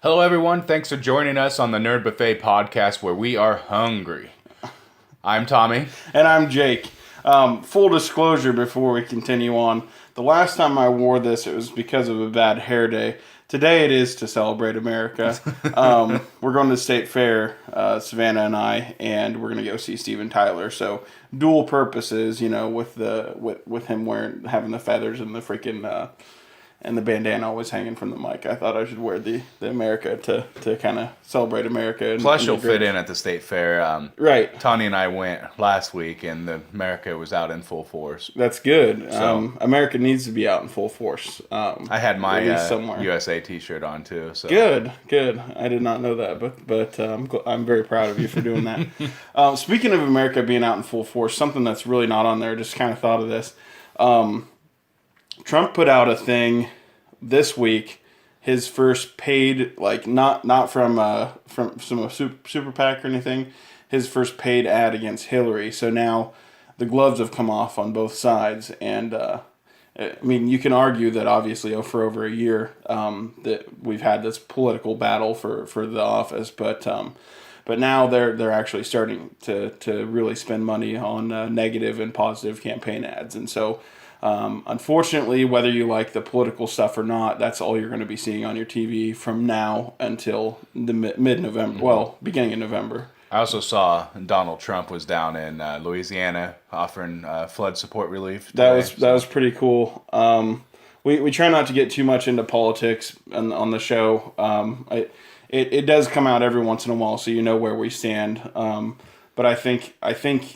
Hello, everyone. Thanks for joining us on the Nerd Buffet podcast where we are hungry. I'm Tommy. And I'm Jake. Full disclosure before we continue on. The last time I wore this, it was because of a bad hair day. Today it is to celebrate America. We're going to the State Fair, Savannah and I, and we're going to go see Steven Tyler. So dual purposes, with him having the feathers and the freaking and the bandana always hanging from the mic. I thought I should wear the America to kind of celebrate America. Plus, you'll fit in at the State Fair. Right. Tony and I went last week, and the America was out in full force. That's good. So, America needs to be out in full force. I had my USA T-shirt on too. So good. I did not know that, but I'm very proud of you for doing that. Speaking of America being out in full force, something that's really not on there. Just kind of thought of this. Trump put out a thing this week, his first paid, like not from some super PAC or anything, his first paid ad against Hillary. So now the gloves have come off on both sides, and I mean, you can argue that obviously for over a year that we've had this political battle for the office, but now they're actually starting to really spend money on negative and positive campaign ads, and so. Unfortunately, whether you like the political stuff or not, that's all you're going to be seeing on your TV from now until the mid-November. Mm-hmm. Well, beginning of November. I also saw Donald Trump was down in Louisiana offering flood support relief today. That was pretty cool. We try not to get too much into politics on the show. It does come out every once in a while, so you know where we stand. But I think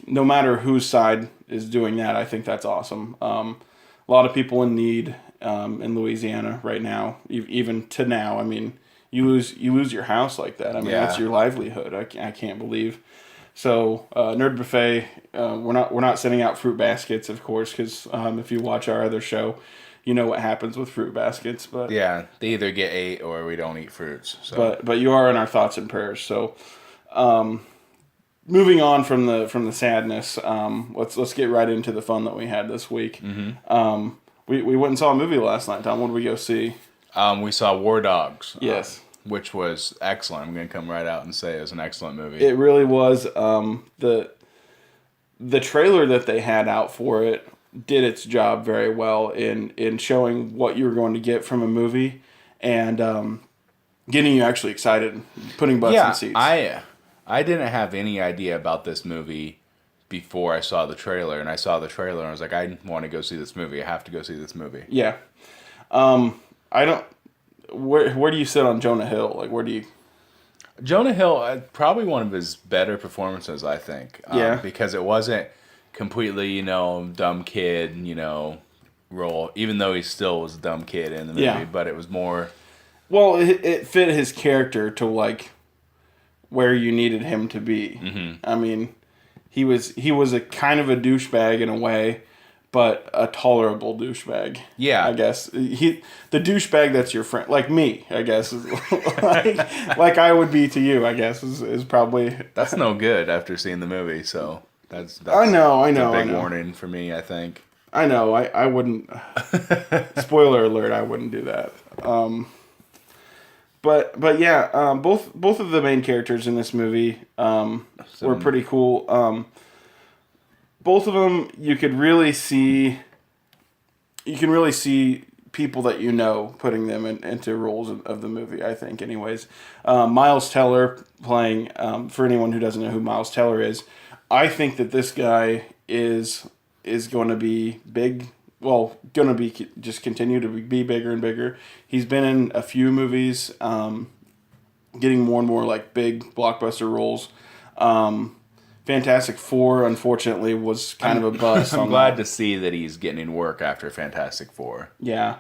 no matter whose side is doing that, I think that's awesome. A lot of people in need in Louisiana right now, even to now. I mean, you lose your house like that. I mean, that's your livelihood. I can't believe. So Nerd Buffet, we're not sending out fruit baskets, of course, because if you watch our other show, you know what happens with fruit baskets. But yeah, they either get ate or we don't eat fruits. So. But you are in our thoughts and prayers. So. Moving on from the sadness, let's get right into the fun that we had this week. Mm-hmm. We went and saw a movie last night, Tom. What did we go see? We saw War Dogs. Yes. Which was excellent. I'm going to come right out and say it was an excellent movie. It really was. The trailer that they had out for it did its job very well in showing what you were going to get from a movie and getting you actually excited, putting butts in seats. I didn't have any idea about this movie before I saw the trailer, and I saw the trailer and I was like, I want to go see this movie. I have to go see this movie. Yeah. I don't. Where do you sit on Jonah Hill? Like, where do you? Jonah Hill, probably one of his better performances, I think. Because it wasn't completely, dumb kid, role, even though he still was a dumb kid in the movie, but it was more. Well, it fit his character to like. Where you needed him to be. Mm-hmm. I mean, he was a kind of a douchebag in a way, but a tolerable douchebag. Yeah, I guess the douchebag that's your friend, like me. I guess is like I would be to you. I guess is probably that's no good after seeing the movie. So that's I know. A big warning for me. I think. I know. I wouldn't. Spoiler alert! I wouldn't do that. But yeah, both of the main characters in this movie were pretty cool. Both of them, you can really see people that putting them into roles of the movie. I think, anyways. Miles Teller playing. For anyone who doesn't know who Miles Teller is, I think that this guy is going to be big. Well, going to be just continue to be bigger and bigger. He's been in a few movies, getting more and more like big blockbuster roles. Fantastic Four, unfortunately, was kind of a bust. I'm glad to see that he's getting work after Fantastic Four. Yeah.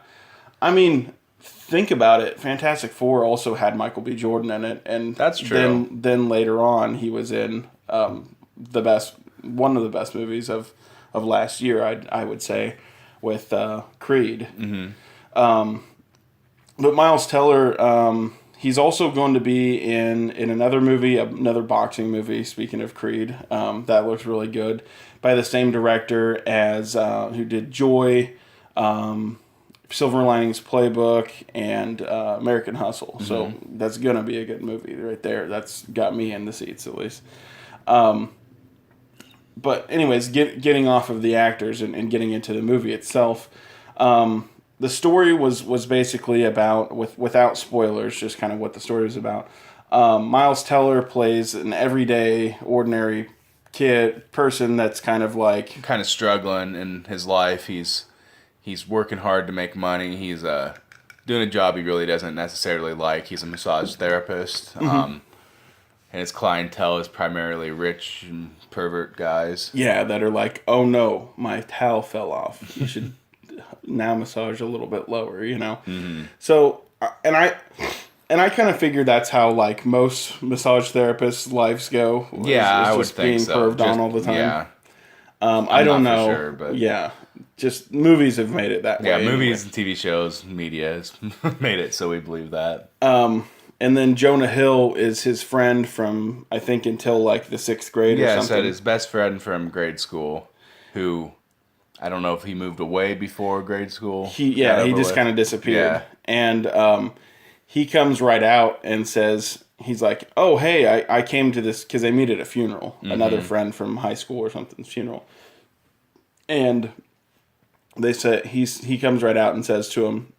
I mean, think about it. Fantastic Four also had Michael B. Jordan in it. And that's true. Then later on, he was in one of the best movies of last year, I would say. With Creed. Mm-hmm. But Miles Teller, he's also going to be in another movie, another boxing movie, speaking of Creed, that looks really good, by the same director as who did Joy, Silver Linings Playbook, and American Hustle. So that's going to be a good movie right there. That's got me in the seats at least. But anyways, getting off of the actors and getting into the movie itself, the story was basically about, without spoilers, just kind of what the story was about. Miles Teller plays an everyday, ordinary person that's kind of struggling in his life. He's working hard to make money. He's doing a job he really doesn't necessarily like. He's a massage therapist. And his clientele is primarily rich and pervert guys. Yeah, that are like, oh no, my towel fell off. You should now massage a little bit lower, you know? So, and I kind of figured that's how, like, most massage therapists' lives go. Yeah, I would think so. Being perved on all the time. Yeah. I don't know. For sure, but yeah, just movies have made it that way. Yeah, movies and TV shows, media has made it so we believe that. And then Jonah Hill is his friend from, I think, until like the 6th grade or something. Yeah, said his best friend from grade school, who, I don't know if he moved away before grade school. He just kind of disappeared. Yeah. And he comes right out and says, he's like, oh, hey, I came to this, because they meet at a funeral. Another friend from high school or something's funeral. And they said, he comes right out and says to him,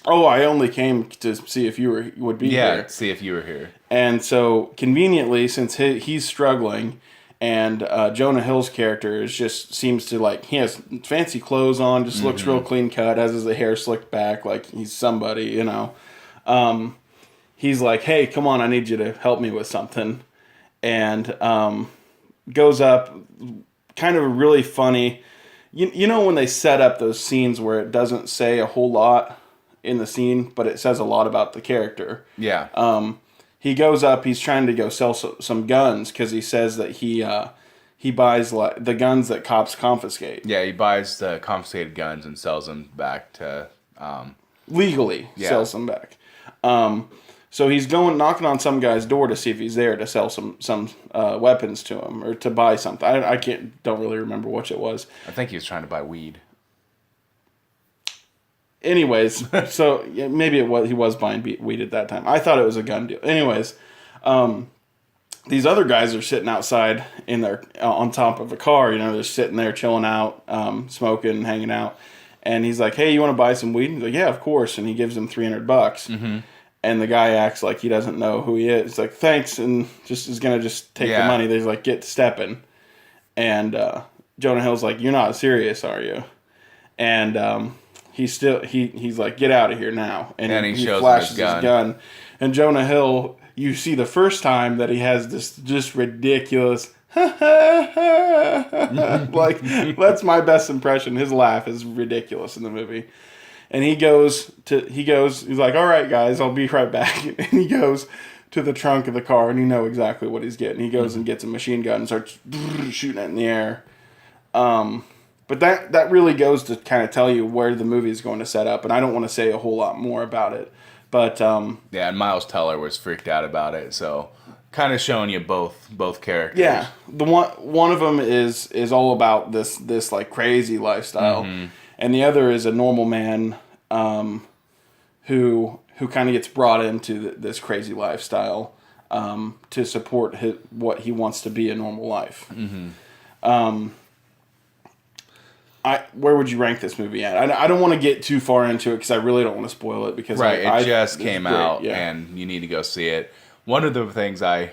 oh, I only came to see if you would be here. Yeah, see if you were here. And so, conveniently, since he's struggling, and Jonah Hill's character seems to, like, he has fancy clothes on, just looks real clean cut, has his hair slicked back, like he's somebody, you know. He's like, hey, come on, I need you to help me with something. And goes up, kind of really funny. You know when they set up those scenes where it doesn't say a whole lot in the scene, but it says a lot about the character. Yeah. He goes up, he's trying to go sell some guns, because he says that he buys the guns that cops confiscate. Yeah, he buys the confiscated guns and sells them back to... legally sells them back. So he's knocking on some guy's door to see if he's there to sell some weapons to him, or to buy something. I don't really remember which it was. I think he was trying to buy weed. Anyways, so maybe he was buying weed at that time. I thought it was a gun deal. Anyways, these other guys are sitting outside in their on top of a car. You know, they're sitting there chilling out, smoking, hanging out. And he's like, "Hey, you want to buy some weed?" And he's like, "Yeah, of course." And he gives him $300. And the guy acts like he doesn't know who he is. He's like, "Thanks," and is gonna take the money. He's like, "Get stepping." And Jonah Hill's like, "You're not serious, are you?" And he's like, "Get out of here now!" And he flashes his gun. And Jonah Hill, you see the first time that he has this just ridiculous, like, that's my best impression. His laugh is ridiculous in the movie. And he's like, "All right, guys, I'll be right back." And he goes to the trunk of the car, and you know exactly what he's getting. He goes and gets a machine gun and starts shooting it in the air. But that really goes to kind of tell you where the movie is going to set up, and I don't want to say a whole lot more about it. But yeah, and Miles Teller was freaked out about it, so kind of showing you both characters. Yeah, the one of them is all about this like crazy lifestyle, and the other is a normal man who kind of gets brought into this crazy lifestyle to support what he wants to be a normal life. Where would you rank this movie at? I don't want to get too far into it because I really don't want to spoil it, because it just came out and you need to go see it. One of the things I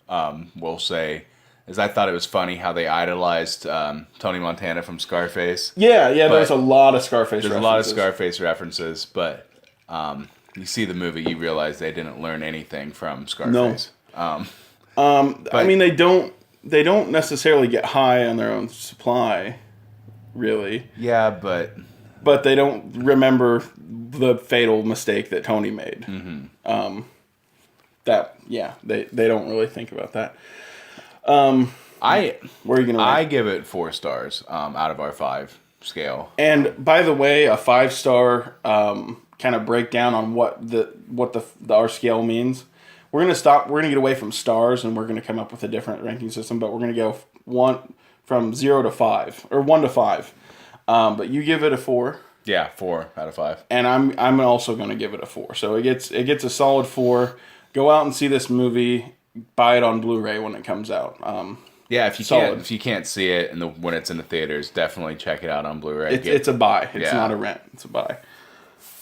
will say is I thought it was funny how they idolized Tony Montana from Scarface. Yeah, there's a lot of Scarface references. There's a lot of Scarface references, but you see the movie, you realize they didn't learn anything from Scarface. No. I mean, they don't necessarily get high on their own supply, really. Yeah, but they don't remember the fatal mistake that Tony made. They don't really think about that. Where are you gonna rank? I give it 4 stars out of our 5 scale. And by the way, a 5-star kind of breakdown on what our scale means. We're gonna get away from stars, and we're gonna come up with a different ranking system. But we're gonna go from 0 to 5, or 1 to 5. But you give it a 4. Yeah, 4 out of 5. And I'm also going to give it a 4. So it gets a solid 4. Go out and see this movie. Buy it on Blu-ray when it comes out. Yeah, if you can't see it when it's in the theaters, definitely check it out on Blu-ray. It's a buy. It's not a rent. It's a buy.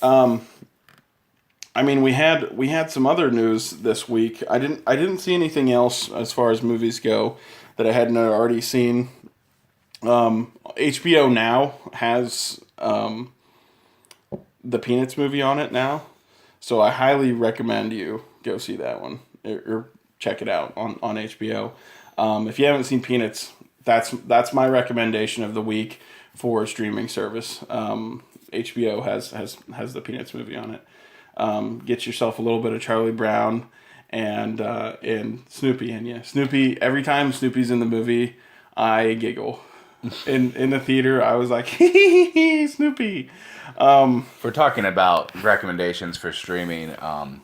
I mean, we had some other news this week. I didn't see anything else as far as movies go that I hadn't already seen. HBO now has the Peanuts movie on it now, so I highly recommend you go see that one or check it out on HBO. If you haven't seen Peanuts, that's my recommendation of the week for a streaming service. HBO has the Peanuts movie on it. Get yourself a little bit of Charlie Brown and Snoopy in you. Snoopy, every time Snoopy's in the movie, I giggle. In the theater, I was like, Snoopy. If we're talking about recommendations for streaming, one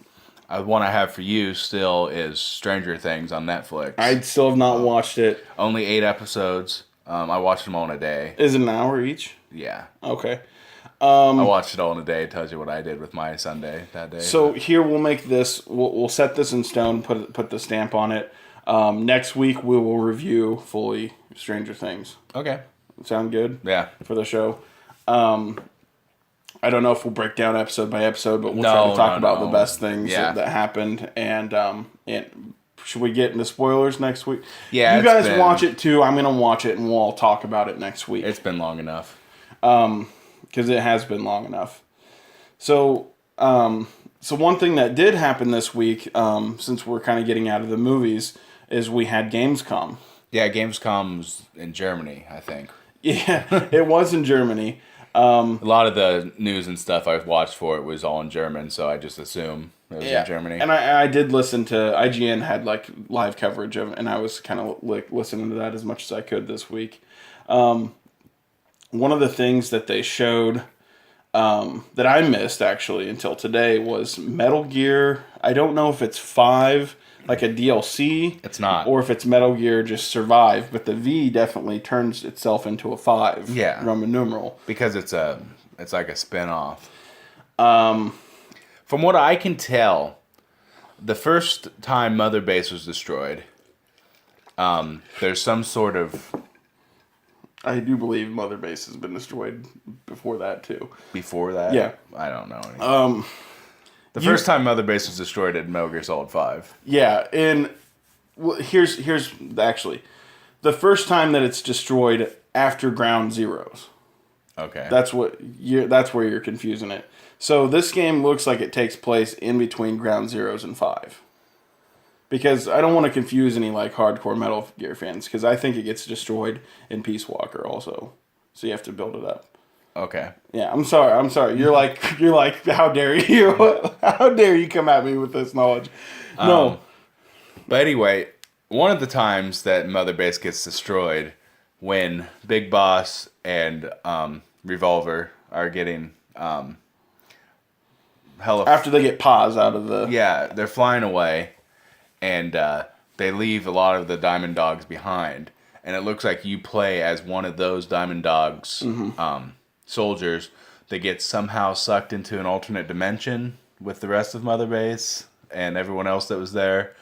I have for you still is Stranger Things on Netflix. I still have not watched it. Only 8 episodes. I watched them all in a day. Is it an hour each? Yeah. Okay. I watched it all in a day. It tells you what I did with my Sunday that day. So here we'll make this. We'll set this in stone. Put the stamp on it. Next week we will review fully Stranger Things. Okay. Sound good? Yeah. For the show. I don't know if we'll break down episode by episode, but we'll try to talk about the best things that happened. And should we get into spoilers next week? Yeah. You guys watch it too. I'm gonna watch it and we'll all talk about it next week. It's been long enough. Because it has been long enough. So one thing that did happen this week, since we're kind of getting out of the movies, is we had Gamescom. Yeah, Gamescom's in Germany, I think. Yeah, it was in Germany. A lot of the news and stuff I've watched for it was all in German, so I just assume it was in Germany. And I did listen to IGN had like live coverage of, and I was kind of like listening to that as much as I could this week. One of the things that they showed that I missed actually until today was Metal Gear. I don't know if it's 5, like a DLC. It's not. Or if it's Metal Gear just Survive, but the V definitely turns itself into a 5. Yeah. Roman numeral. Because it's like a spin-off. From what I can tell, the first time Mother Base was destroyed, there's some sort of... I do believe Mother Base has been destroyed before that too. Before that? Yeah. I don't know anything. The first time Mother Base was destroyed in Metal Gear Solid 5. Yeah, and here's actually the first time that it's destroyed after Ground Zeroes. Okay. That's where you're confusing it. So this game looks like it takes place in between Ground Zeroes and 5. Because I don't want to confuse any like hardcore Metal Gear fans, because I think it gets destroyed in Peace Walker also. So you have to build it up. Okay. Yeah, I'm sorry. You're like, how dare you? How dare you come at me with this knowledge? No. But anyway, one of the times that Mother Base gets destroyed, when Big Boss and Revolver are getting after they get paws out of the... Yeah, they're flying away, and they leave a lot of the Diamond Dogs behind. And it looks like you play as one of those Diamond Dogs soldiers that get somehow sucked into an alternate dimension with the rest of Mother Base and everyone else that was there.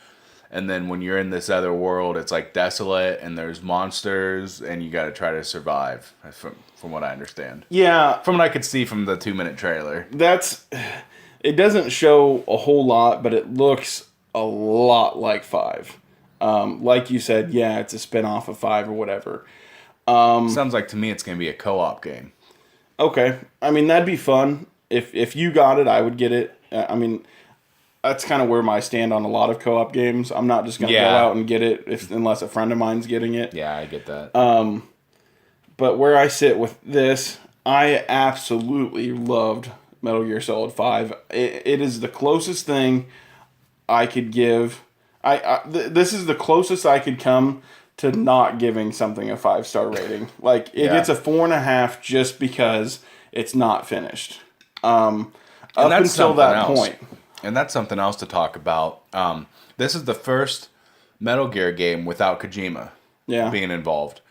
And then when you're in this other world, it's like desolate and there's monsters and you got to try to survive, from what I understand. Yeah. From what I could see from the 2-minute trailer. It doesn't show a whole lot, but it looks a lot like 5. Like you said, yeah, it's a spin-off of 5 or whatever. Sounds like to me it's going to be a co-op game. Okay. I mean, that'd be fun. If you got it, I would get it. I mean, that's kind of where I stand on a lot of co-op games. I'm not just going to go out and get it unless a friend of mine's getting it. Yeah, I get that. But where I sit with this, I absolutely loved Metal Gear Solid 5. It is the closest thing I could give. This is the closest I could come to not giving something a 5-star rating. Like, it gets a 4.5 just because it's not finished. Up until that point. And that's something else to talk about. This is the first Metal Gear game without Kojima being involved.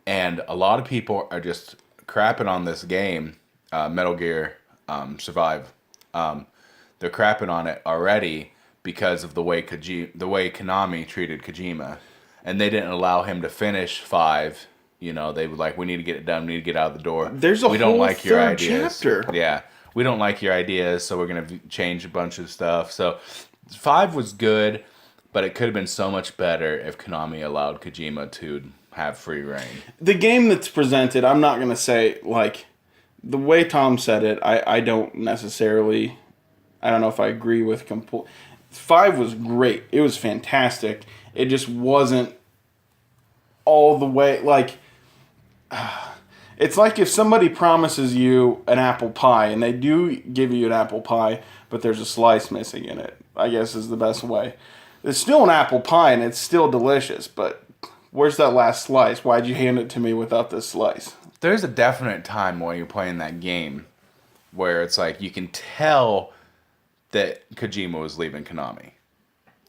And a lot of people are just crapping on this game Metal Gear Survive. They're crapping on it already because of the way Konami treated Kojima, and they didn't allow him to finish 5. You know, they were like, "We need to get it done. We need to get out of the door. There's a we whole don't like your third ideas. chapter. Yeah, we don't like your ideas, so we're gonna change a bunch of stuff." So 5 was good, but it could have been so much better if Konami allowed Kojima to have free reign. The game that's presented, I'm not gonna say like the way Tom said it. I don't necessarily. I don't know if I agree with 5 was great. It was fantastic. It just wasn't all the way like. It's like if somebody promises you an apple pie and they do give you an apple pie, but there's a slice missing in it. I guess is the best way. It's still an apple pie and it's still delicious, but where's that last slice? Why'd you hand it to me without this slice? There's a definite time while you're playing that game where it's like you can tell that Kojima was leaving Konami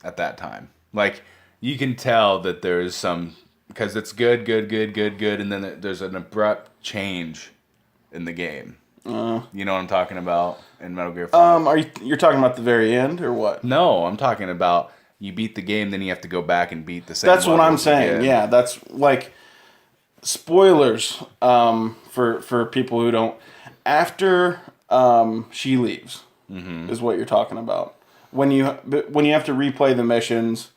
at that time. Like, you can tell that there's some... Because it's good, and then there's an abrupt change in the game. You know what I'm talking about in Metal Gear 5? You're talking about the very end, or what? No, I'm talking about you beat the game, then you have to go back and beat the same That's what I'm saying, again. yeah. That's, like, spoilers for people who don't... After she leaves, is what you're talking about. When you have to replay the missions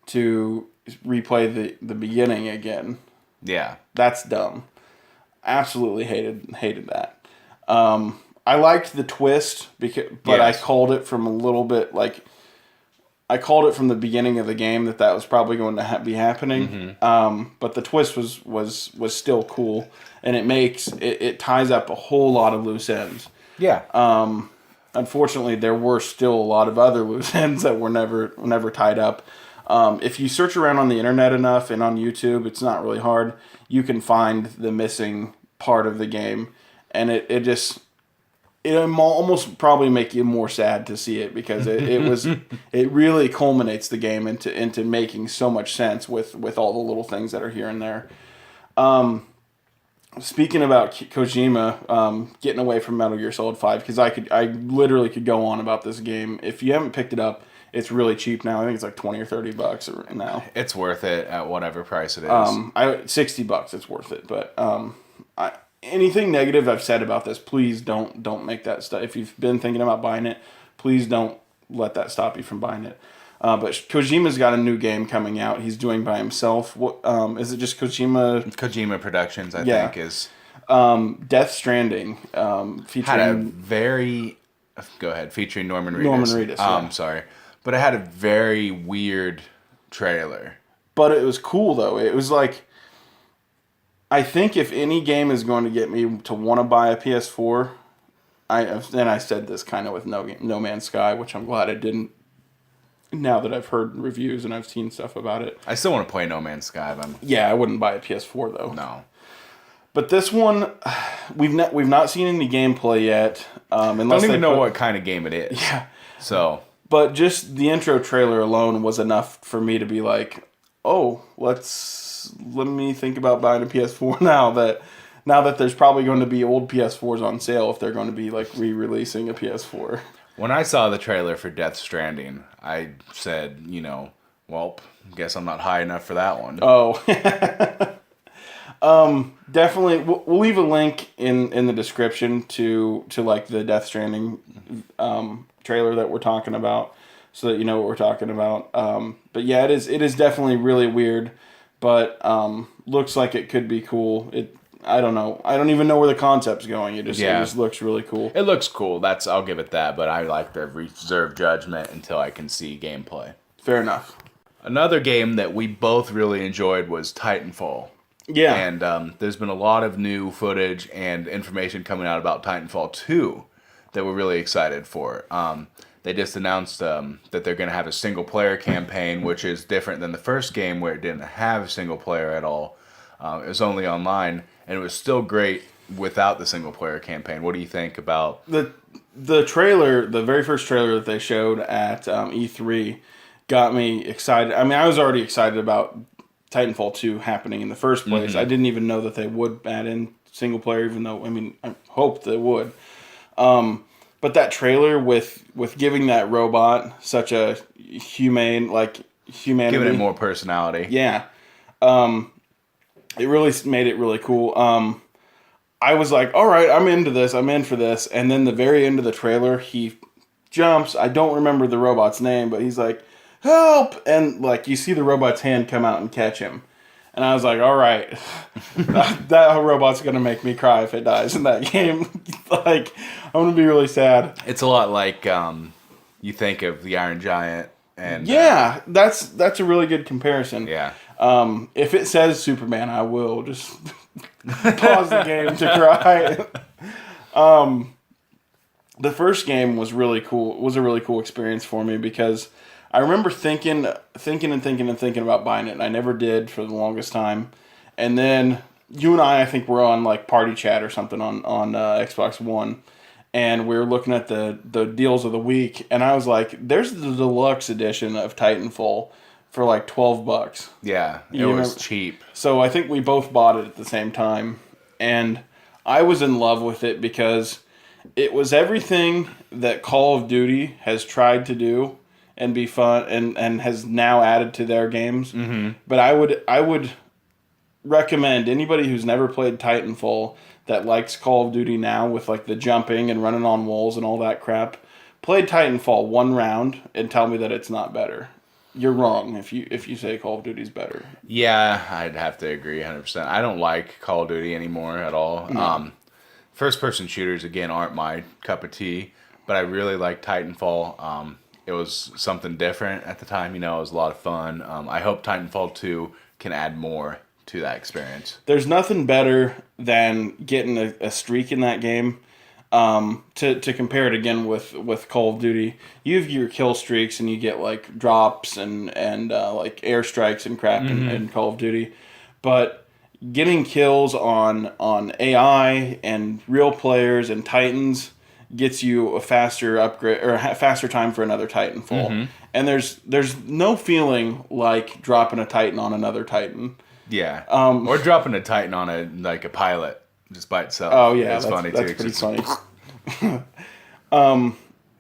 to replay the beginning again. Yeah. That's dumb. Absolutely hated that. I liked the twist, but yes. I called it from a little bit, like... I called it from the beginning of the game that was probably going to be happening. But the twist was still cool, and it ties up a whole lot of loose ends. Yeah. Unfortunately, there were still a lot of other loose ends that were never tied up. If you search around on the internet enough and on YouTube, it's not really hard. You can find the missing part of the game, and it almost probably make you more sad to see it because it really culminates the game into making so much sense with all the little things that are here and there. Speaking about Kojima, getting away from Metal Gear Solid 5, because I literally could go on about this game. If you haven't picked it up, it's really cheap now. I think it's like $20 or $30 now. It's worth it at whatever price it is. $60, it's worth it. But anything negative I've said about this, please don't make that stuff. If you've been thinking about buying it, please don't let that stop you from buying it. But Kojima's got a new game coming out. He's doing by himself. What is it? Just Kojima? Kojima Productions, I think, is Death Stranding. Featuring had a very go ahead featuring Norman Reedus. Norman Reedus. Yeah. I'm sorry, but it had a very weird trailer. But it was cool though. It was like, I think if any game is going to get me to want to buy a PS4, I said this kind of with No Man's Sky, which I'm glad I didn't. Now that I've heard reviews and I've seen stuff about it, I still want to play No Man's Sky. I wouldn't buy a PS4 though. No, but this one, we've not seen any gameplay yet. Unless don't even know what kind of game it is. Yeah. So, but just the intro trailer alone was enough for me to be like, oh, let me think about buying a PS4 now that there's probably going to be old PS4s on sale if they're going to be like re-releasing a PS4. When I saw the trailer for Death Stranding, I said, well, guess I'm not high enough for that one. Oh. Definitely, we'll leave a link in the description to like the Death Stranding trailer that we're talking about, so that you know what we're talking about. But yeah, it is definitely really weird, but looks like it could be cool. I don't know. I don't even know where the concept's going. It just looks really cool. It looks cool. I'll give it that, but I like to reserve judgment until I can see gameplay. Fair enough. Another game that we both really enjoyed was Titanfall. Yeah. And there's been a lot of new footage and information coming out about Titanfall 2 that we're really excited for. They just announced that they're going to have a single-player campaign, which is different than the first game where it didn't have a single-player at all. It was only online, and it was still great without the single-player campaign. What do you think about... The trailer, the very first trailer that they showed at E3 got me excited. I mean, I was already excited about Titanfall 2 happening in the first place. I didn't even know that they would add in single player, even though, I mean, I hoped they would. But that trailer with giving that robot such a humane, like, humanity. Giving it more personality. Yeah. It really made it really cool. I was like, all right, I'm into this. I'm in for this. And then the very end of the trailer, he jumps. I don't remember the robot's name, but he's like, help! And, like, you see the robot's hand come out and catch him. And I was like, all right, that robot's going to make me cry if it dies in that game. Like, I'm going to be really sad. It's a lot like you think of the Iron Giant. And yeah, that's a really good comparison. Yeah. If it says Superman, I will just pause the game to cry. The first game was really cool. It was a really cool experience for me because I remember thinking about buying it, and I never did for the longest time. And then you and I think we're on like Party Chat or something on Xbox One, and we were looking at the deals of the week, and I was like, "There's the deluxe edition of Titanfall for like $12." Yeah, it was cheap. So I think we both bought it at the same time, and I was in love with it because it was everything that Call of Duty has tried to do and be fun and has now added to their games. Mm-hmm. But I would recommend anybody who's never played Titanfall that likes Call of Duty now with like the jumping and running on walls and all that crap, play Titanfall one round and tell me that it's not better. You're wrong if you say Call of Duty's better. Yeah, I'd have to agree 100%. I don't like Call of Duty anymore at all. No. First-person shooters, again, aren't my cup of tea, but I really like Titanfall. It was something different at the time. You know, it was a lot of fun. I hope Titanfall 2 can add more to that experience. There's nothing better than getting a streak in that game. To compare it again with Call of Duty, you have your kill streaks and you get like drops and like airstrikes and crap in Call of Duty, but getting kills on AI and real players and Titans gets you a faster upgrade or faster time for another Titanfall. Mm-hmm. And there's no feeling like dropping a Titan on another Titan. Yeah, or dropping a Titan on a pilot just by itself. Oh yeah, it's funny that's too. Pretty funny.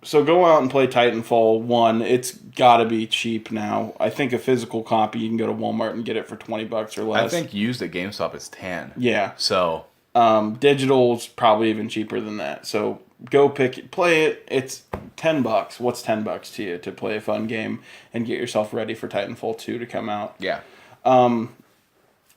So go out and play Titanfall 1. It's got to be cheap now. I think a physical copy you can go to Walmart and get it for $20 or less. I think used at GameStop is 10. Yeah. So digital's probably even cheaper than that. So go pick it, play it. It's $10. What's $10 to you to play a fun game and get yourself ready for Titanfall 2 to come out? Yeah.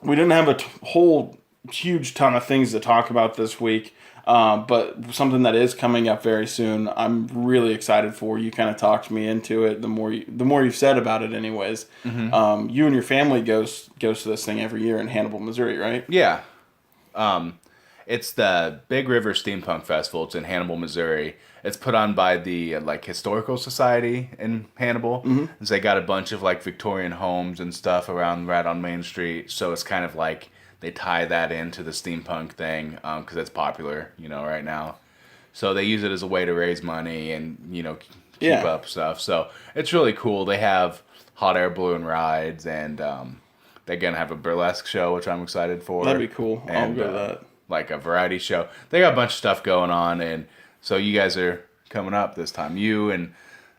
We didn't have a whole huge ton of things to talk about this week. But something that is coming up very soon, I'm really excited for. You kind of talked me into it. The more you've said about it, anyways. Mm-hmm. You and your family goes to this thing every year in Hannibal, Missouri, right? Yeah. It's the Big River Steampunk Festival. It's in Hannibal, Missouri. It's put on by the Historical Society in Hannibal. Mm-hmm. And so they got a bunch of like Victorian homes and stuff around right on Main Street. So it's kind of like they tie that into the steampunk thing because it's popular, right now. So they use it as a way to raise money and, keep up stuff. So it's really cool. They have hot air balloon rides and they're going to have a burlesque show, which I'm excited for. That'd be cool. I'll go to that. Like a variety show. They got a bunch of stuff going on. And so you guys are coming up this time. You and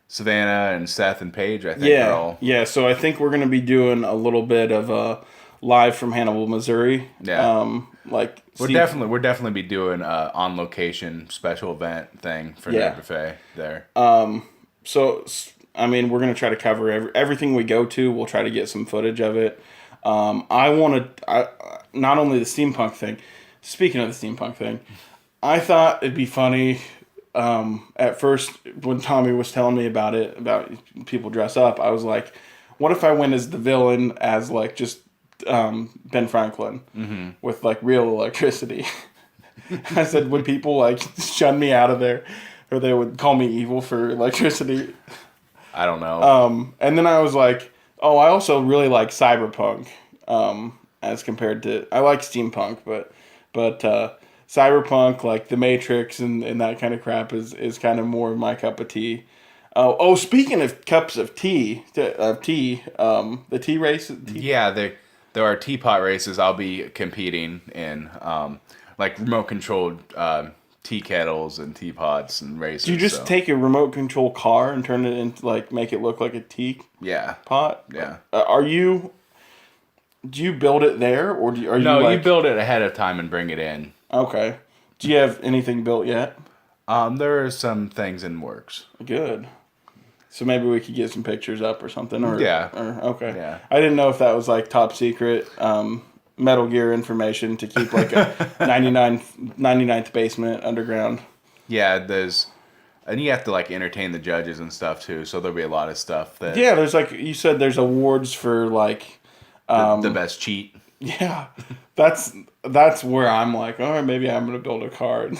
Savannah and Seth and Paige, I think. Yeah, so I think we're going to be doing a little bit of live from Hannibal, Missouri. Yeah. We're definitely be doing a on location special event thing for Nerd Buffet there. So I mean, we're gonna try to cover everything we go to. We'll try to get some footage of it. I want to not only the steampunk thing. Speaking of the steampunk thing, I thought it'd be funny. At first, when Tommy was telling me about people dress up, I was like, what if I went as the villain as like just Ben Franklin with like real electricity? I said, would people like shun me out of there, or they would call me evil for electricity? I don't know. And then I was like, oh, I also really like cyberpunk. As compared to, I like steampunk, but cyberpunk, like the Matrix and that kind of crap is kind of more of my cup of tea. Speaking of cups of tea, the tea race. Yeah, there are teapot races I'll be competing in. like remote controlled tea kettles and teapots and racers. Do you just take a remote control car and turn it into like make it look like a tea pot? Yeah. Do you build it there, or are you? No, like, you build it ahead of time and bring it in. Okay. Do you have anything built yet? There are some things in works. Good. So maybe we could get some pictures up or something. Or okay. Yeah. I didn't know if that was like top secret Metal Gear information to keep like a 99th basement underground. Yeah, and you have to like entertain the judges and stuff too. So there'll be a lot of stuff that. Yeah, there's like you said, there's awards for like the best cheat. Yeah, that's where I'm like, all right, maybe I'm gonna build a car and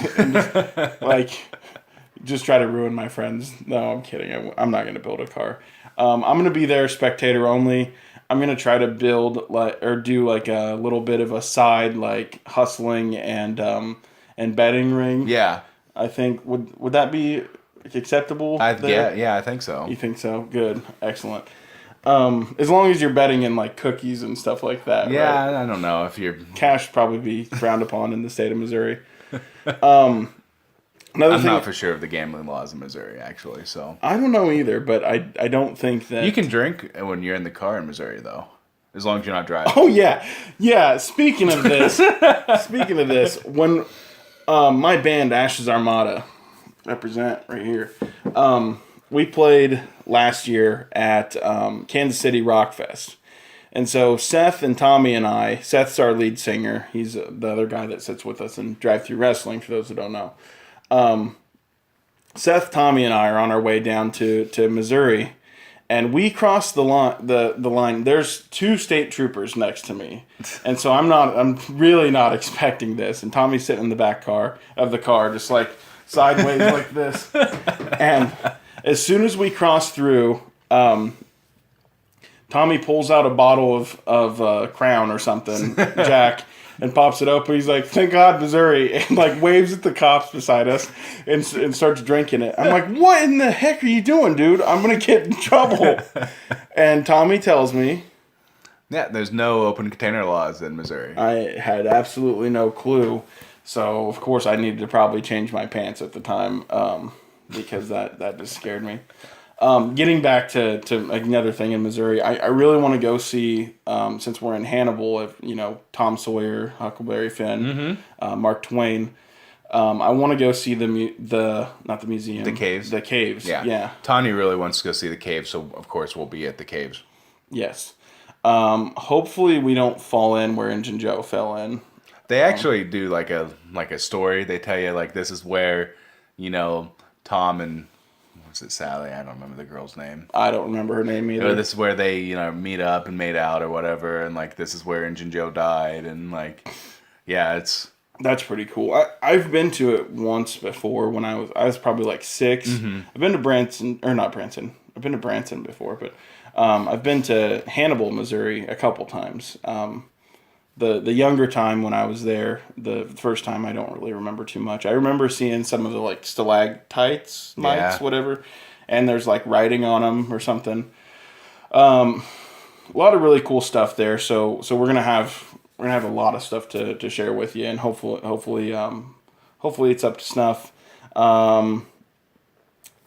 just try to ruin my friends. No, I'm kidding. I'm not gonna build a car. I'm gonna be there spectator only. I'm gonna try to build do like a little bit of a side like hustling and betting ring. Yeah, I think would that be acceptable? Yeah, I think so. You think so? Good, excellent. As long as you're betting in like cookies and stuff like that. Yeah, right? I don't know if you're cash would probably be frowned upon in the state of Missouri. I'm not for sure of the gambling laws in Missouri, actually. So I don't know either, but I don't think that you can drink when you're in the car in Missouri, though, as long as you're not driving. Oh yeah. Speaking of this, when my band Ashes Armada represent right here. We played last year at Kansas City Rock Fest. And so Seth and Tommy and I, Seth's our lead singer. He's the other guy that sits with us in Drive Thru Wrestling, for those who don't know. Seth, Tommy, and I are on our way down to Missouri. And we crossed the line. There's 2 state troopers next to me. And so I'm really not expecting this. And Tommy's sitting in the back of the car, just like sideways like this. And as soon as we cross through, Tommy pulls out a bottle of Crown or something, Jack, and pops it open. He's like, "Thank God, Missouri," and like waves at the cops beside us and starts drinking it. I'm like, "What in the heck are you doing, dude? I'm gonna get in trouble." And Tommy tells me, "Yeah, there's no open container laws in Missouri." I had absolutely no clue, so of course I needed to probably change my pants at the time. Because that just scared me. Getting back to another thing in Missouri, I really want to go see, since we're in Hannibal, Tom Sawyer, Huckleberry Finn, Mark Twain. I want to go see not the museum. The caves. The caves, yeah. Tanya really wants to go see the caves, so of course we'll be at the caves. Yes. Hopefully we don't fall in where Injun Joe fell in. They actually do like a story. They tell you like this is where, Tom and was it Sally? I don't remember the girl's name. I don't remember her name either. This is where they meet up and made out or whatever, and like this is where Injun Joe died, and like that's pretty cool. I've been to it once before when I was probably like 6. Mm-hmm. I've been to I've been to Branson before, but I've been to Hannibal, Missouri a couple times. The younger time when I was there, the first time I don't really remember too much. I remember seeing some of the like stalactites, whatever, and there's like writing on them or something. A lot of really cool stuff there. So we're gonna have a lot of stuff to share with you, and hopefully it's up to snuff.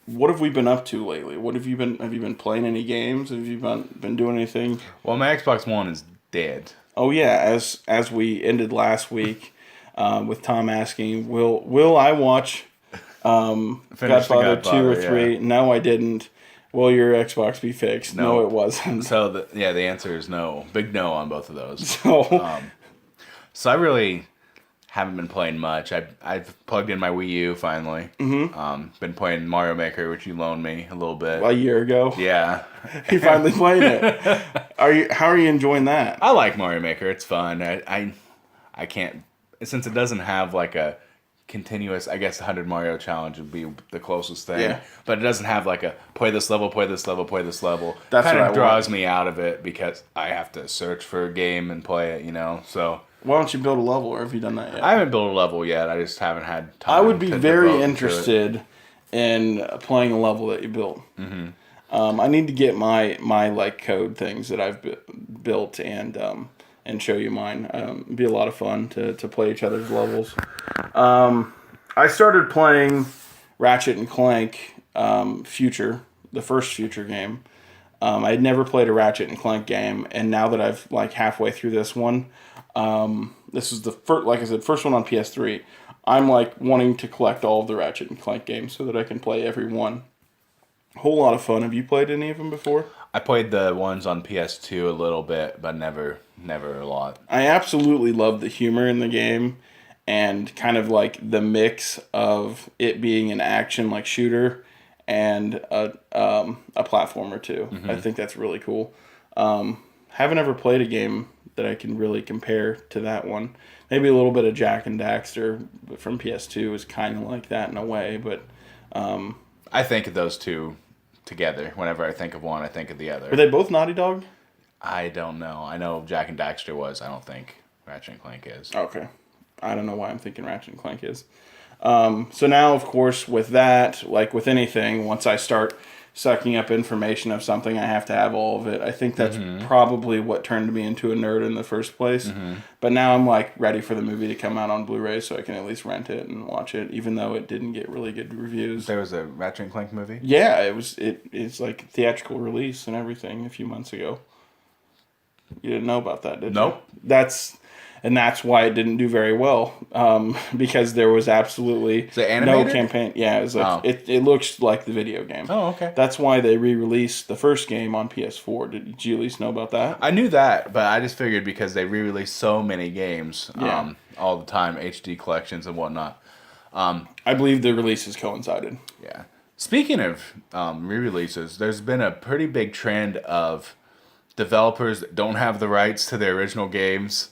What have we been up to lately? Have you been playing any games? Have you been doing anything? Well, my Xbox One is dead. Oh yeah, as we ended last week, with Tom asking, will I watch Godfather 2 or 3? Yeah. No, I didn't. Will your Xbox be fixed? No, it wasn't. So the answer is no. Big no on both of those. So I really haven't been playing much. I've plugged in my Wii U finally. Mm-hmm. Been playing Mario Maker, which you loaned me a little bit a year ago. Yeah, you finally played it. How are you enjoying that? I like Mario Maker. It's fun. I can't, since it doesn't have like a continuous. I guess the 100 Mario challenge would be the closest thing. Yeah. But it doesn't have like a play this level, play this level, play this level. That's kind of draws me out of it because I have to search for a game and play it. So. Why don't you build a level, or have you done that yet? I haven't built a level yet. I just haven't had time. I would be very interested in playing a level that you built. Mm-hmm. I need to get my like code things that I've built and and show you mine. It'd be a lot of fun to play each other's levels. I started playing Ratchet and Clank Future, the first Future game. I had never played a Ratchet and Clank game, and now that I've like halfway through this one, this is the first, like I said, first one on PS3. I'm like wanting to collect all of the Ratchet and Clank games so that I can play every one. Whole lot of fun. Have you played any of them before? I played the ones on PS2 a little bit, but never a lot. I absolutely love the humor in the game, and kind of like the mix of it being an action like shooter and a platformer too. Mm-hmm. I think that's really cool. Haven't ever played a game that I can really compare to that one. Maybe a little bit of Jack and Daxter from PS2 is kind of like that in a way, but I think of those two together. Whenever I think of one, I think of the other. Were they both Naughty Dog? I don't know. I know Jack and Daxter was. I don't think Ratchet and Clank is. Okay. I don't know why I'm thinking Ratchet and Clank is. So now, of course, with that, like with anything, once I start sucking up information of something, I have to have all of it. I think that's probably what turned me into a nerd in the first place. Mm-hmm. But now I'm like ready for the movie to come out on Blu-ray so I can at least rent it and watch it, even though it didn't get really good reviews. There was a Ratchet and Clank movie? Yeah, it's like theatrical release and everything a few months ago. You didn't know about that, did you? Nope. That's why it didn't do very well, because there was absolutely no campaign. Yeah, it was like it looks like the video game. Oh, okay. That's why they re-released the first game on PS4. Did you at least know about that? I knew that, but I just figured because they re-release so many games all the time, HD collections and whatnot. I believe the releases coincided. Yeah. Speaking of re-releases, there's been a pretty big trend of developers that don't have the rights to their original games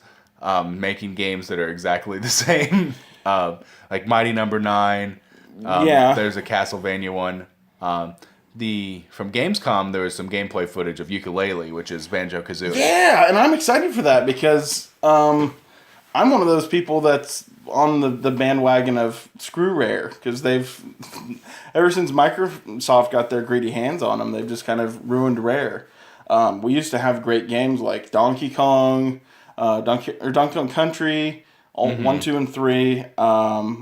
making games that are exactly the same. Like Mighty Number 9. There's a Castlevania one. From Gamescom, there was some gameplay footage of Yooka-Laylee, which is Banjo-Kazooie. Yeah, and I'm excited for that because I'm one of those people that's on the bandwagon of screw Rare, because they've, ever since Microsoft got their greedy hands on them, they've just kind of ruined Rare. We used to have great games like Donkey Kong, Donkey Kong Country, 1, 2, and 3.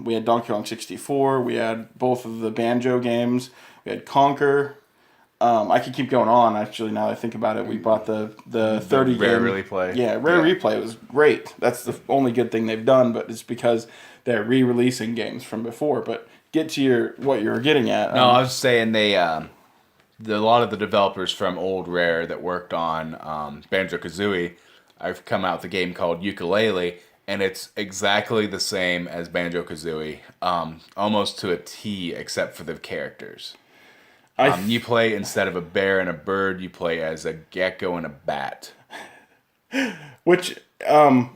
We had Donkey Kong 64. We had both of the Banjo games. We had Conker. I could keep going on, actually, now that I think about it. We bought the 30 Rare game. Replay. Yeah, Rare Replay was great. That's the only good thing they've done, but it's because they're re-releasing games from before. But get to what you were getting at. No, I was saying a lot of the developers from old Rare that worked on Banjo-Kazooie have come out with a game called Yooka-Laylee, and it's exactly the same as Banjo-Kazooie, almost to a T, except for the characters. You play, instead of a bear and a bird, you play as a gecko and a bat. Which I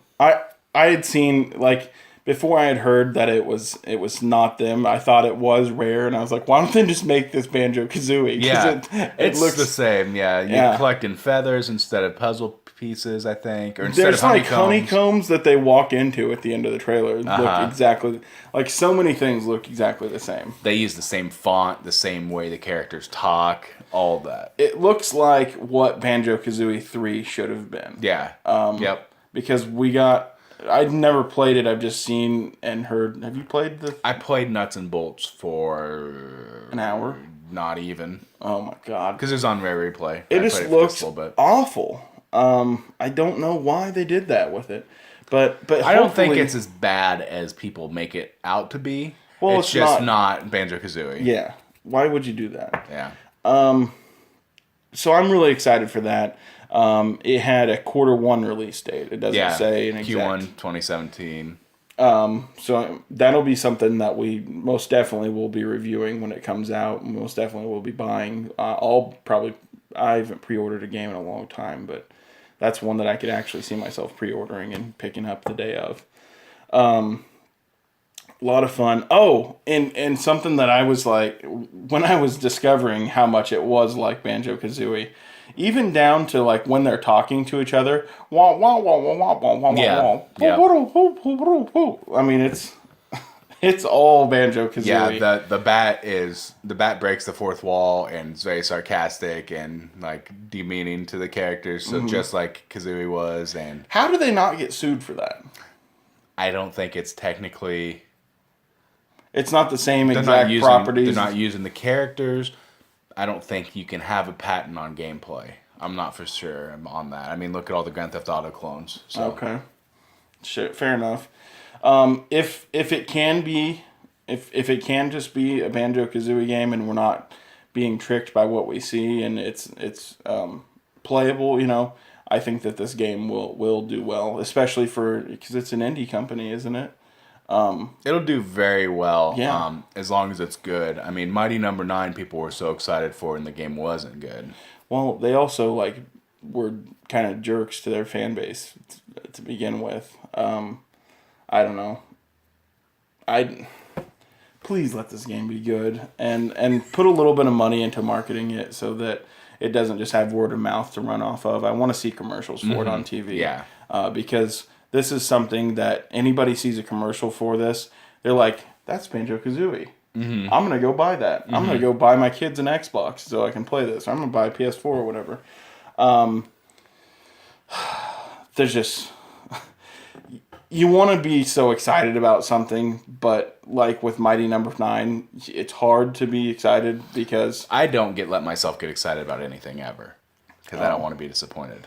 had seen, like, before I had heard that it was not them. I thought it was Rare, and I was like, why don't they just make this Banjo-Kazooie? Yeah, it looks the same. Yeah, you're collecting feathers instead of puzzle pieces, I think, or instead There's of honeycombs. Like honeycombs that they walk into at the end of the trailer. Look exactly, like so many things look exactly the same. They use the same font, the same way the characters talk, all that. It looks like what Banjo-Kazooie 3 should have been. Yeah. Yep. Because I'd never played it. I've just seen and heard. Have you played the? I played Nuts and Bolts for an hour. Not even. Oh my god! Because it was on Rare Replay. It just looks awful. I don't know why they did that with it, but I don't think it's as bad as people make it out to be. Well, it's just not Banjo-Kazooie. Yeah. Why would you do that? Yeah. So I'm really excited for that. It had a Q1 release date. It doesn't say an exact. Q1 2017. So that'll be something that we most definitely will be reviewing when it comes out. Most definitely will be buying. I haven't pre-ordered a game in a long time, but that's one that I could actually see myself pre-ordering and picking up the day of. A lot of fun. Oh, and something that I was like, when I was discovering how much it was like Banjo-Kazooie, even down to like when they're talking to each other, wah, wah, wah, wah, wah, wah, wah, wah, wah. I mean, It's all Banjo-Kazooie. Yeah, the bat breaks the fourth wall and is very sarcastic and like demeaning to the characters, so just like Kazooie was. And how do they not get sued for that? I don't think it's technically. It's not the same exact properties. They're not using the characters. I don't think you can have a patent on gameplay. I'm not for sure on that. I mean, look at all the Grand Theft Auto clones. So. Okay, shit, fair enough. If it can be, if it can just be a Banjo-Kazooie game and we're not being tricked by what we see and it's playable, you know, I think that this game will do well, especially because it's an indie company, isn't it? It'll do very well, yeah. As long as it's good. I mean, Mighty Number 9 people were so excited for, and the game wasn't good. Well, they also like were kind of jerks to their fan base to begin with. I don't know. Please let this game be good and put a little bit of money into marketing it so that it doesn't just have word of mouth to run off of. I want to see commercials for it on TV. Yeah. Because this is something that anybody sees a commercial for this, they're like, that's Banjo-Kazooie. I'm going to go buy that. I'm going to go buy my kids an Xbox so I can play this. I'm going to buy a PS4 or whatever. There's just... You want to be so excited about something, but like with Mighty Number 9, it's hard to be excited because... I don't let myself get excited about anything ever because I don't want to be disappointed.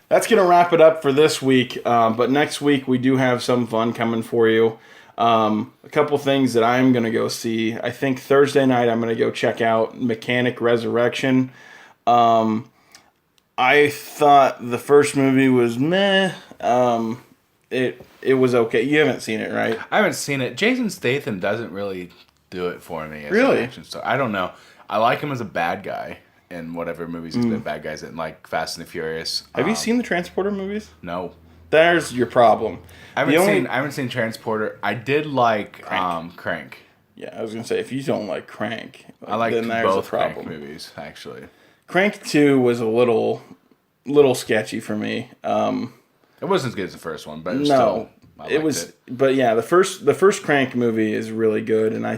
That's going to wrap it up for this week, but next week we do have some fun coming for you. A couple things that I'm going to go see. I think Thursday night I'm going to go check out Mechanic Resurrection. I thought the first movie was meh. It was okay. You haven't seen it, right? I haven't seen it. Jason Statham doesn't really do it for me as really? an action star. I don't know. I like him as a bad guy in whatever movies he's been bad guys in, like Fast and the Furious. Have you seen the Transporter movies? No. There's your problem. I haven't seen Transporter. I did like Crank. Yeah, I was gonna say if you don't like Crank, I like then there's both a problem. Crank movies actually. Crank 2 was a little sketchy for me. It wasn't as good as the first one, but it was. But yeah, the first Crank movie is really good, and I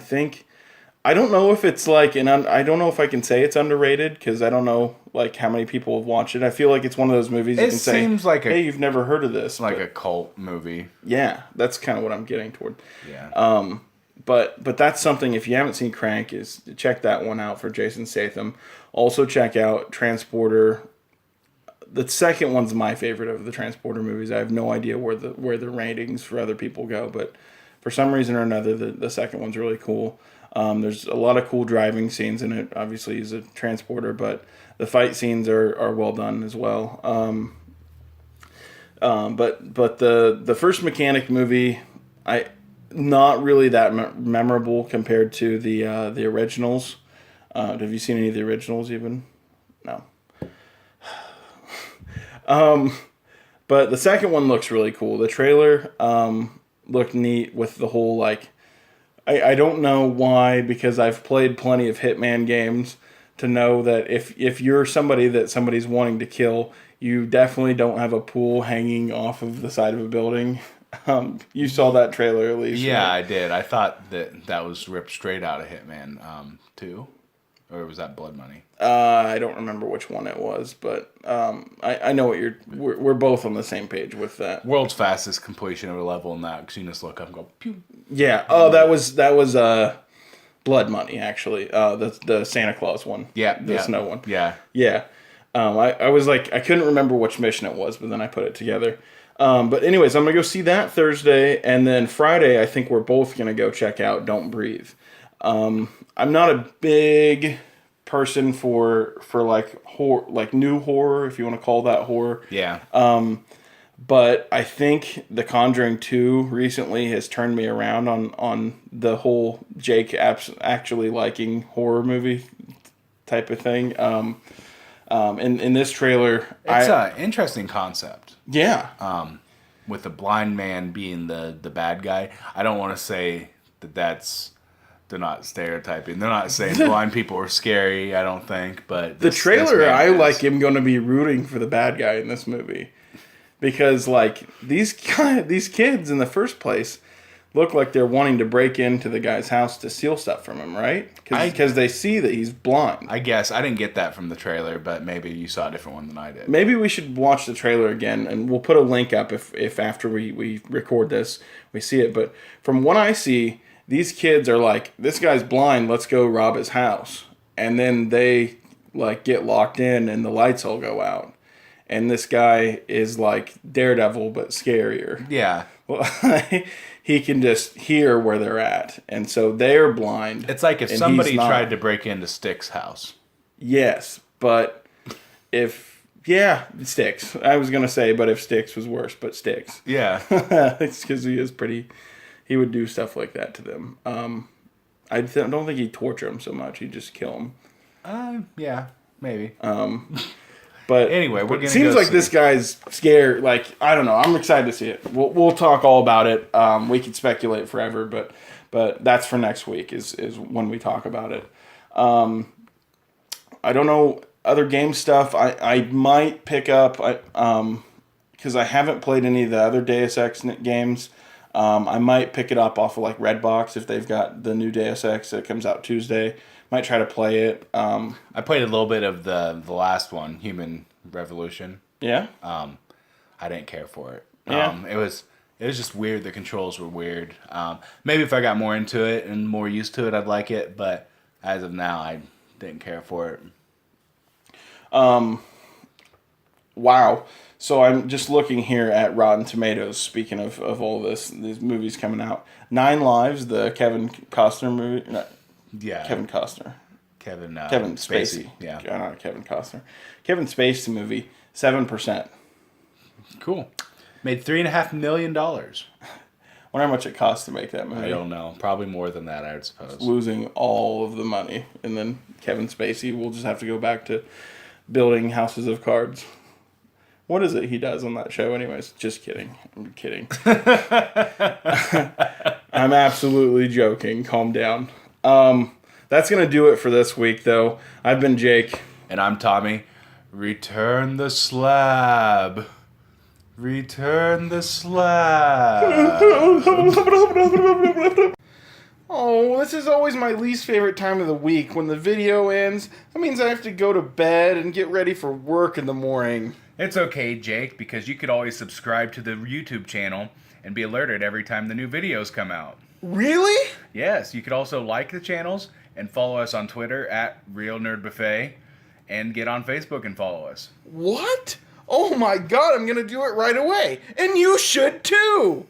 don't know if it's like I don't know if I can say it's underrated because I don't know like how many people have watched it. I feel like it's one of those movies you can say, like hey, you've never heard of this. Like a cult movie. Yeah, that's kind of what I'm getting toward. Yeah. But that's something, if you haven't seen Crank, is check that one out for Jason Statham. Also check out Transporter. The second one's my favorite of the Transporter movies. I have no idea where the ratings for other people go, but for some reason or another, the second one's really cool. There's a lot of cool driving scenes in it. Obviously, he's a transporter, but the fight scenes are well done as well. But the first Mechanic movie, not really that memorable compared to the originals. Have you seen any of the originals even? No. But the second one looks really cool. The trailer looked neat with the whole like. I don't know why, because I've played plenty of Hitman games to know that if you're somebody that somebody's wanting to kill, you definitely don't have a pool hanging off of the side of a building. You saw that trailer at least. Yeah, right? I did. I thought that was ripped straight out of Hitman 2. Or was that Blood Money? I don't remember which one it was, but I know what we're both on the same page with that. World's fastest completion of a level in that. Because you just look up and go, pew. Yeah. Oh, that was Blood Money, actually. The Santa Claus one. Yeah. The snow one. Yeah. Yeah. I was like, I couldn't remember which mission it was, but then I put it together. But anyways, I'm going to go see that Thursday. And then Friday, I think we're both going to go check out Don't Breathe. I'm not a big person for like horror, like new horror, if you want to call that horror. Yeah. But I think The Conjuring 2 recently has turned me around on the whole Jake actually liking horror movie type of thing. In this trailer, it's an interesting concept. Yeah. With the blind man being the bad guy, I don't want to say that's. They're not stereotyping. They're not saying blind people are scary, I don't think. But the trailer, I like him going to be rooting for the bad guy in this movie. Because, like, these kids in the first place, look like they're wanting to break into the guy's house to steal stuff from him, right? Because they see that he's blind. I guess I didn't get that from the trailer, but maybe you saw a different one than I did. Maybe we should watch the trailer again, and we'll put a link up if after we record this we see it. But from what I see, these kids are like, this guy's blind, let's go rob his house. And then they like get locked in and the lights all go out. And this guy is like Daredevil, but scarier. Yeah. Well, he can just hear where they're at. And so they're blind. It's like if somebody tried to break into Stick's house. Yes, but Sticks. I was going to say, but if Sticks was worse, but Sticks. Yeah. It's because he would do stuff like that to them. I don't think he'd torture them so much. He'd just kill them. Yeah, maybe. But anyway, it seems like this guy's scared. Like, I don't know. I'm excited to see it. We'll talk all about it. We could speculate forever, but that's for next week is when we talk about it. I don't know other game stuff. I might pick up because I haven't played any of the other Deus Ex games. I might pick it up off of like Redbox if they've got the new Deus Ex that comes out Tuesday. Might try to play it. I played a little bit of the last one, Human Revolution. Yeah. I didn't care for it. Yeah. It was just weird. The controls were weird. Maybe if I got more into it and more used to it, I'd like it. But as of now, I didn't care for it. Wow. So I'm just looking here at Rotten Tomatoes. Speaking of all these movies coming out, 9 Lives, the Kevin Costner movie. Yeah. Kevin Costner. Kevin Spacey. Yeah. Not Kevin Costner. Kevin Spacey movie, 7%. Cool. Made $3.5 million. Wonder how much it cost to make that movie. I don't know. Probably more than that, I would suppose. Just losing all of the money. And then Kevin Spacey will just have to go back to building houses of cards. What is it he does on that show anyways? Just kidding. I'm kidding. I'm absolutely joking. Calm down. That's going to do it for this week, though. I've been Jake. And I'm Tommy. Return the slab. Return the slab. Oh, this is always my least favorite time of the week. When the video ends, that means I have to go to bed and get ready for work in the morning. It's okay, Jake, because you could always subscribe to the YouTube channel and be alerted every time the new videos come out. Really? Yes, you could also like the channels and follow us on Twitter at Real Nerd Buffet and get on Facebook and follow us. What? Oh my God, I'm going to do it right away. And you should too.